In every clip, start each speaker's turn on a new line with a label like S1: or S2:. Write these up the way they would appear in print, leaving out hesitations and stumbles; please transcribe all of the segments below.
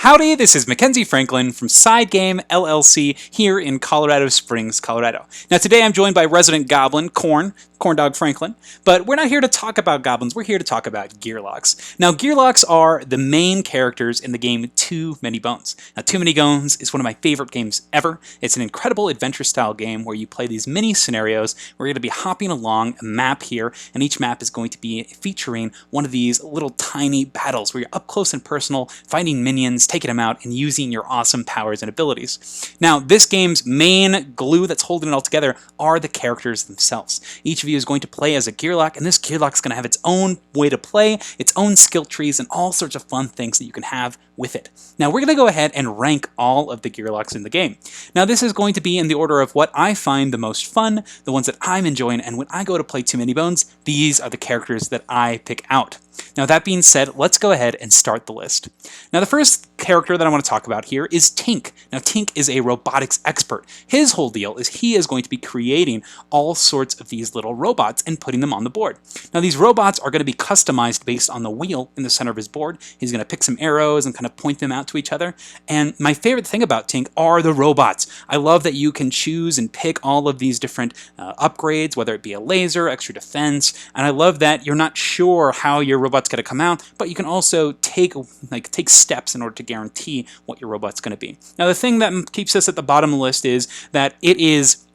S1: Howdy, this is Mackenzie Franklin from SideGame LLC here in Colorado Springs, Colorado. Now today I'm joined by resident goblin, Corn Dog Franklin, but we're not here to talk about goblins, we're here to talk about Gearlocs. Now Gearlocs are the main characters in the game Too Many Bones. Now Too Many Bones is one of my favorite games ever. It's an incredible adventure style game where you play these mini scenarios. We're going to be hopping along a map here, and each map is going to be featuring one of these little tiny battles where you're up close and personal, fighting minions, taking them out, and using your awesome powers and abilities. Now this game's main glue that's holding it all together are the characters themselves. Each of you is going to play as a Gearloc, and this Gearloc is going to have its own way to play, its own skill trees, and all sorts of fun things that you can have with it. Now we're going to go ahead and rank all of the Gearlocs in the game. Now this is going to be in the order of what I find the most fun, the ones that I'm enjoying, and when I go to play Too Many Bones, these are the characters that I pick out. Now that being said, let's go ahead and start the list. Now the first character that I want to talk about here is Tink. Now Tink is a robotics expert. His whole deal is he is going to be creating all sorts of these little robots and putting them on the board. Now these robots are going to be customized based on the wheel in the center of his board. He's going to pick some arrows and kind of point them out to each other. And my favorite thing about Tink are the robots. I love that you can choose and pick all of these different upgrades, whether it be a laser, extra defense, and I love that you're not sure how your robot's going to come out, but you can also take steps in order to guarantee what your robot's going to be. Now the thing that keeps us at the bottom of the list is that it is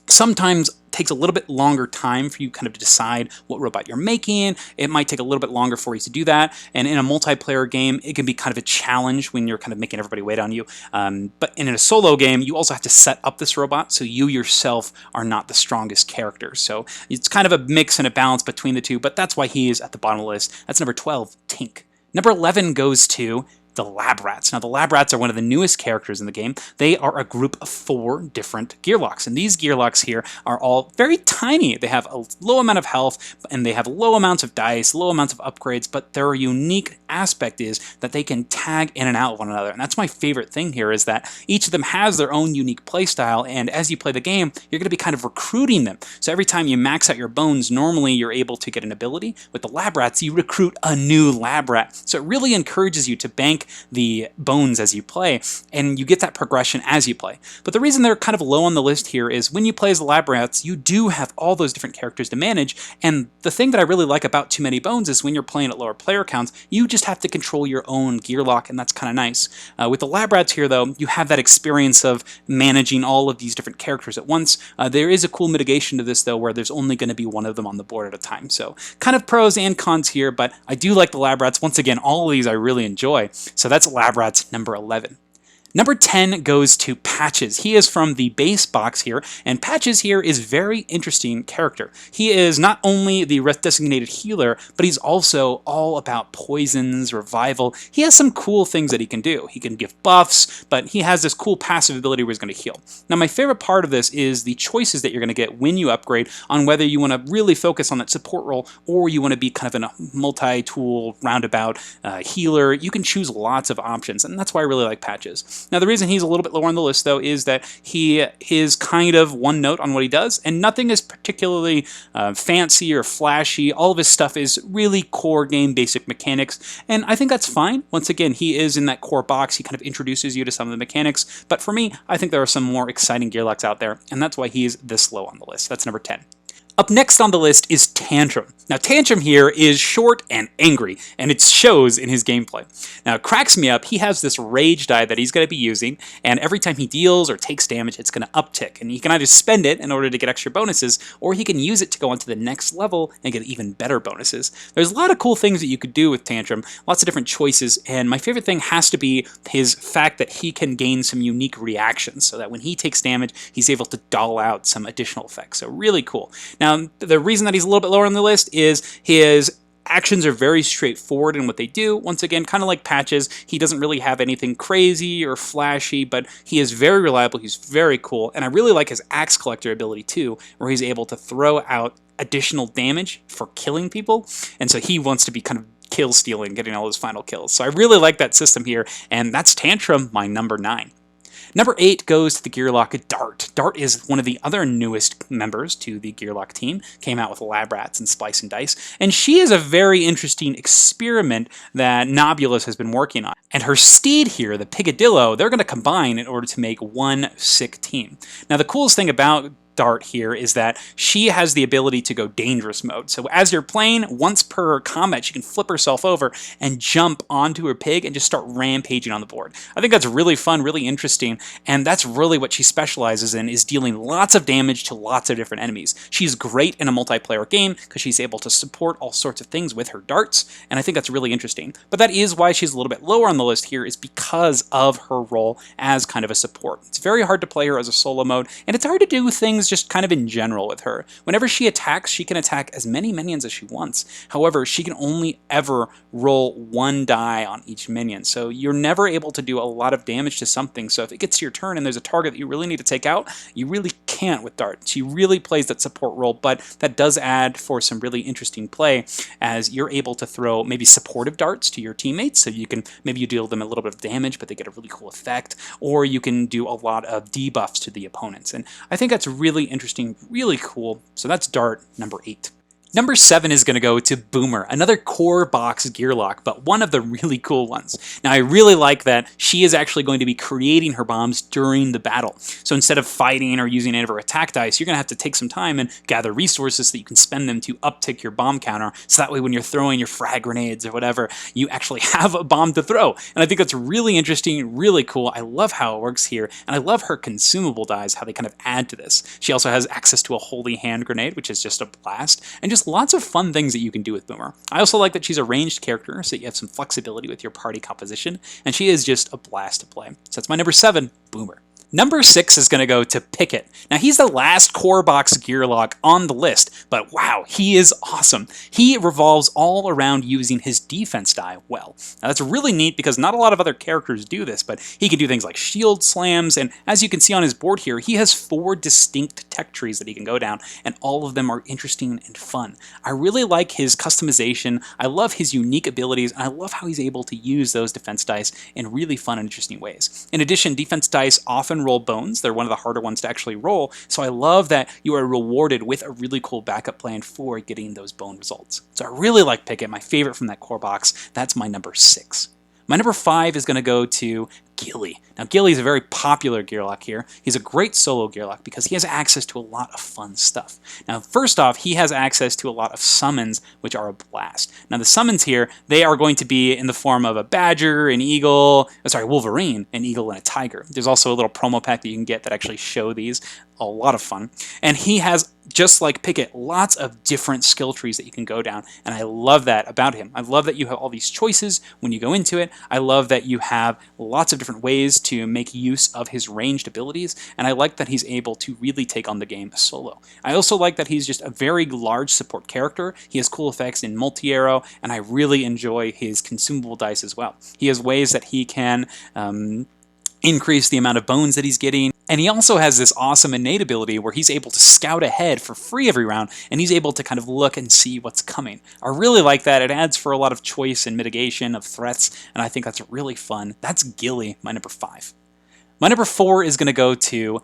S1: sometimes takes a little bit longer time for you kind of to decide what robot you're making. It might take a little bit longer for you to do that, and in a multiplayer game it can be kind of a challenge when you're kind of making everybody wait on you. But in a solo game you also have to set up this robot so you yourself are not the strongest character. So it's kind of a mix and a balance between the two, but that's why he is at the bottom of the list. That's number 12, Tink. Number 11 goes to the Lab Rats. Now the Lab Rats are one of the newest characters in the game. They are a group of 4 different Gearlocs, and these Gearlocs here are all very tiny. They have a low amount of health, and they have low amounts of dice, low amounts of upgrades, but their unique aspect is that they can tag in and out of one another, and that's my favorite thing here, is that each of them has their own unique playstyle, and as you play the game, you're going to be kind of recruiting them. So every time you max out your bones, normally you're able to get an ability. With the Lab Rats, you recruit a new Lab Rat. So it really encourages you to bank the bones as you play, and you get that progression as you play. But the reason they're kind of low on the list here is when you play as the Lab Rats, you do have all those different characters to manage, and the thing that I really like about Too Many Bones is when you're playing at lower player counts, you just have to control your own Gearloc, and that's kind of nice. With the Lab Rats here, though, you have that experience of managing all of these different characters at once. There is a cool mitigation to this, though, where there's only going to be one of them on the board at a time. So kind of pros and cons here, but I do like the Lab Rats. Once again, all of these I really enjoy. So that's Lab Rats number 11. Number 10 goes to Patches. He is from the base box here, and Patches here is a very interesting character. He is not only the designated healer, but he's also all about poisons, revival. He has some cool things that he can do. He can give buffs, but he has this cool passive ability where he's going to heal. Now my favorite part of this is the choices that you're going to get when you upgrade on whether you want to really focus on that support role or you want to be kind of a multi-tool, roundabout healer. You can choose lots of options, and that's why I really like Patches. Now the reason he's a little bit lower on the list, though, is that he is kind of one note on what he does, and nothing is particularly fancy or flashy. All of his stuff is really core game basic mechanics, and I think that's fine. Once again, he is in that core box. He kind of introduces you to some of the mechanics, but for me, I think there are some more exciting Gearlocs out there, and that's why he's this low on the list. That's number 10. Up next on the list is Tantrum. Now Tantrum here is short and angry, and it shows in his gameplay. Now it cracks me up. He has this rage die that he's going to be using, and every time he deals or takes damage, it's going to uptick, and he can either spend it in order to get extra bonuses, or he can use it to go on to the next level and get even better bonuses. There's a lot of cool things that you could do with Tantrum, lots of different choices, and my favorite thing has to be his fact that he can gain some unique reactions, so that when he takes damage, he's able to doll out some additional effects. So really cool. Now, the reason that he's a little bit lower on the list is his actions are very straightforward in what they do. Once again, kind of like Patches, he doesn't really have anything crazy or flashy, but he is very reliable, he's very cool, and I really like his Axe Collector ability too, where he's able to throw out additional damage for killing people, and so he wants to be kind of kill stealing, getting all his final kills. So I really like that system here, and that's Tantrum, my number 9. Number 8 goes to the Gearloc Dart. Dart is one of the other newest members to the Gearloc team, came out with Lab Rats and Splice and Dice, and she is a very interesting experiment that Nobulus has been working on. And her steed here, the Pigadillo, they're going to combine in order to make one sick team. Now the coolest thing about Dart here is that she has the ability to go dangerous mode. So as you're playing, once per combat, she can flip herself over and jump onto her pig and just start rampaging on the board. I think that's really fun, really interesting, and that's really what she specializes in, is dealing lots of damage to lots of different enemies. She's great in a multiplayer game because she's able to support all sorts of things with her darts, and I think that's really interesting. But that is why she's a little bit lower on the list here, is because of her role as kind of a support. It's very hard to play her as a solo mode, and it's hard to do things just kind of in general with her. Whenever she attacks, she can attack as many minions as she wants. However, she can only ever roll one die on each minion, so you're never able to do a lot of damage to something. So if it gets to your turn and there's a target that you really need to take out, you really can't with Dart. She really plays that support role, but that does add for some really interesting play, as you're able to throw maybe supportive darts to your teammates, so you can maybe you deal them a little bit of damage, but they get a really cool effect, or you can do a lot of debuffs to the opponents. And I think that's really interesting, really cool. So that's Dart, number 8. Number 7 is going to go to Boomer, another core box Gearloc, but one of the really cool ones. Now, I really like that she is actually going to be creating her bombs during the battle. So instead of fighting or using any of her attack dice, you're going to have to take some time and gather resources so that you can spend them to uptick your bomb counter, so that way when you're throwing your frag grenades or whatever, you actually have a bomb to throw. And I think that's really interesting, really cool. I love how it works here, and I love her consumable dies, how they kind of add to this. She also has access to a holy hand grenade, which is just a blast, and just lots of fun things that you can do with Boomer. I also like that she's a ranged character, so you have some flexibility with your party composition, and she is just a blast to play. So that's my number 7, Boomer. Number 6 is going to go to Pickett. Now, he's the last core box Gearloc on the list, but wow, he is awesome. He revolves all around using his defense die well. Now, that's really neat because not a lot of other characters do this, but he can do things like shield slams, and as you can see on his board here, he has 4 distinct tech trees that he can go down, and all of them are interesting and fun. I really like his customization, I love his unique abilities, and I love how he's able to use those defense dice in really fun and interesting ways. In addition, defense dice often roll bones. They're one of the harder ones to actually roll, so I love that you are rewarded with a really cool backup plan for getting those bone results. So I really like Pickett, my favorite from that core box. That's my number 6. My number 5 is going to go to Gilly. Now, Gilly is a very popular Gearloc here. He's a great solo Gearloc because he has access to a lot of fun stuff. Now, first off, he has access to a lot of summons, which are a blast. Now, the summons here, they are going to be in the form of a badger, an eagle, Wolverine, an eagle, and a tiger. There's also a little promo pack that you can get that actually show these. A lot of fun. And he has, just like Pickett, lots of different skill trees that you can go down, and I love that about him. I love that you have all these choices when you go into it. I love that you have lots of different ways to make use of his ranged abilities, and I like that he's able to really take on the game solo. I also like that he's just a very large support character. He has cool effects in multi-arrow, and I really enjoy his consumable dice as well. He has ways that he can increase the amount of bones that he's getting. And he also has this awesome innate ability where he's able to scout ahead for free every round, and he's able to kind of look and see what's coming. I really like that. It adds for a lot of choice and mitigation of threats, and I think that's really fun. That's Gilly, my number 5. My number 4 is going to go to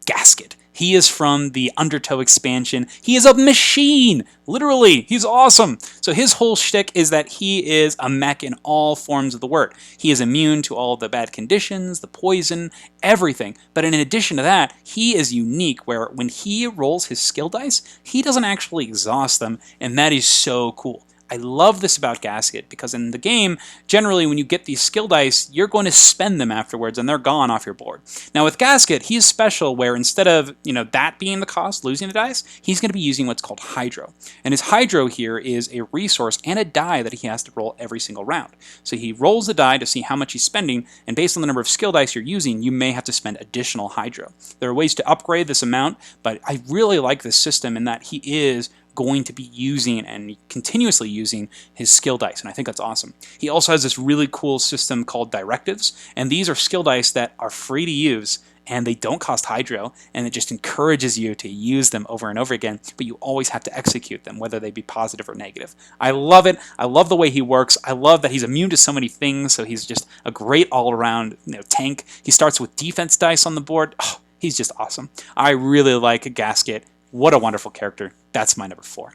S1: Gasket. He is from the Undertow expansion. He is a machine! Literally, he's awesome! So his whole shtick is that he is a mech in all forms of the word. He is immune to all the bad conditions, the poison, everything. But in addition to that, he is unique, where when he rolls his skill dice, he doesn't actually exhaust them, and that is so cool. I love this about Gasket, because in the game, generally when you get these skill dice, you're going to spend them afterwards and they're gone off your board. Now with Gasket, he's special where instead of that being the cost, losing the dice, he's going to be using what's called Hydro. And his Hydro here is a resource and a die that he has to roll every single round. So he rolls the die to see how much he's spending, and based on the number of skill dice you're using, you may have to spend additional Hydro. There are ways to upgrade this amount, but I really like this system in that he is going to be using and continuously using his skill dice, and I think that's awesome. He also has this really cool system called directives, and these are skill dice that are free to use and they don't cost hydro, and it just encourages you to use them over and over again, but you always have to execute them, whether they be positive or negative. I love it. I love the way he works. I love that he's immune to so many things, so he's just a great all-around tank. He starts with defense dice on the board. Oh, he's just awesome. I really like Gasket. What a wonderful character. That's my number 4.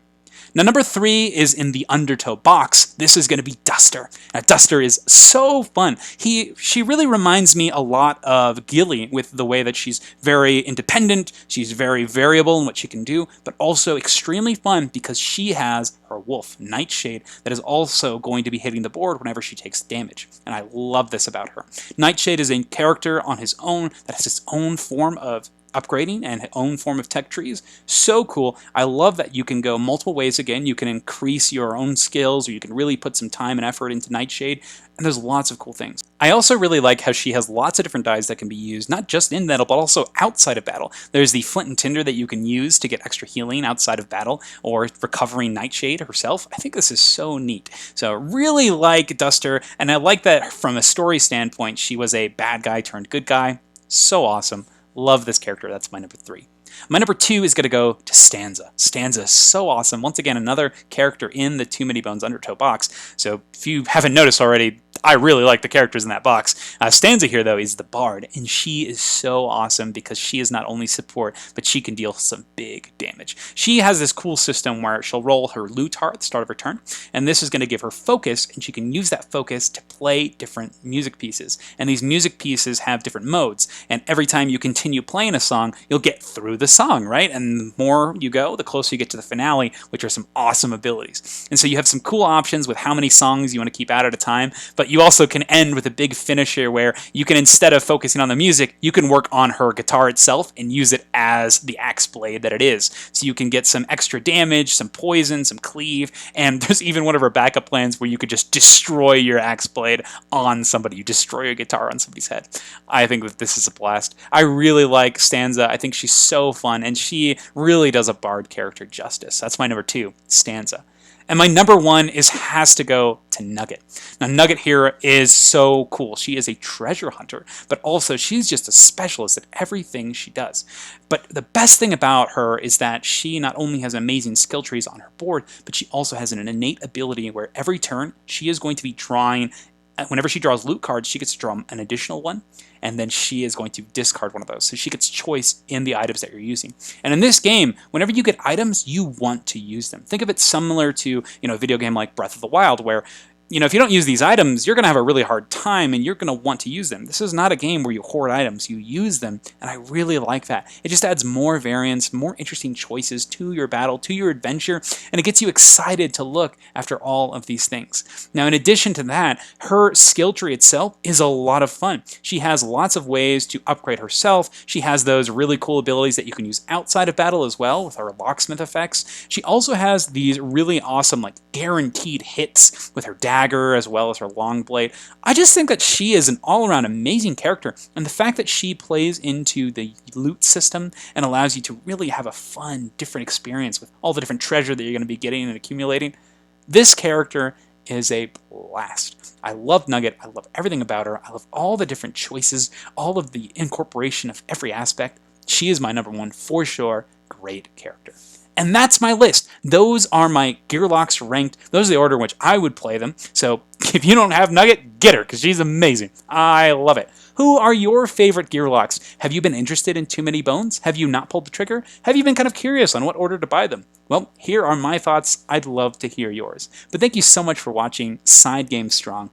S1: Now, number 3 is in the Undertow box. This is going to be Duster. Now, Duster is so fun. She really reminds me a lot of Gilly with the way that she's very independent, she's very variable in what she can do, but also extremely fun because she has her wolf, Nightshade, that is also going to be hitting the board whenever she takes damage. And I love this about her. Nightshade is a character on his own that has its own form of upgrading and own form of tech trees. So cool. I love that you can go multiple ways again. You can increase your own skills, or you can really put some time and effort into Nightshade, and there's lots of cool things. I also really like how she has lots of different dies that can be used, not just in battle, but also outside of battle. There's the Flint and Tinder that you can use to get extra healing outside of battle, or recovering Nightshade herself. I think this is so neat. So really like Duster, and I like that from a story standpoint, she was a bad guy turned good guy. So awesome. Love this character. That's my number 3. My number 2 is going to go to Stanza. Stanza is so awesome. Once again, another character in the Too Many Bones Undertow box. So if you haven't noticed already, I really like the characters in that box. Stanza here, though, is the Bard, and she is so awesome because she is not only support, but she can deal some big damage. She has this cool system where she'll roll her Lutar at the start of her turn, and this is going to give her focus, and she can use that focus to play different music pieces. And these music pieces have different modes, and every time you continue playing a song, you'll get through the song, right? And the more you go, the closer you get to the finale, which are some awesome abilities. And so you have some cool options with how many songs you want to keep out at a time, but you also can end with a big finisher where you can, instead of focusing on the music, you can work on her guitar itself and use it as the axe blade that it is. So you can get some extra damage, some poison, some cleave, and there's even one of her backup plans where you could just destroy your axe blade on somebody. You destroy your guitar on somebody's head. I think that this is a blast. I really like Stanza. I think she's so fun, and she really does a Bard character justice. That's my number 2, Stanza. And my number 1 has to go to Nugget. Now, Nugget here is so cool. She is a treasure hunter, but also she's just a specialist at everything she does. But the best thing about her is that she not only has amazing skill trees on her board, but she also has an innate ability where every turn she is going to be drawing. Whenever she draws loot cards, she gets to draw an additional one, and then she is going to discard one of those. So she gets choice in the items that you're using. And in this game, whenever you get items, you want to use them. Think of it similar to, a video game like Breath of the Wild, where if you don't use these items, you're going to have a really hard time, and you're going to want to use them. This is not a game where you hoard items. You use them, and I really like that. It just adds more variance, more interesting choices to your battle, to your adventure, and it gets you excited to look after all of these things. Now, in addition to that, her skill tree itself is a lot of fun. She has lots of ways to upgrade herself. She has those really cool abilities that you can use outside of battle as well with her locksmith effects. She also has these really awesome, guaranteed hits with her dagger, as well as her long blade. I just think that she is an all-around amazing character, and the fact that she plays into the loot system and allows you to really have a fun, different experience with all the different treasure that you're going to be getting and accumulating, this character is a blast. I love Nugget. I love everything about her. I love all the different choices, all of the incorporation of every aspect. She is my number 1 for sure. Great character. And that's my list. Those are my Gearlocs ranked. Those are the order in which I would play them. So if you don't have Nugget, get her, because she's amazing. I love it. Who are your favorite Gearlocs? Have you been interested in Too Many Bones? Have you not pulled the trigger? Have you been kind of curious on what order to buy them? Well, here are my thoughts. I'd love to hear yours. But thank you so much for watching SideGame Strong.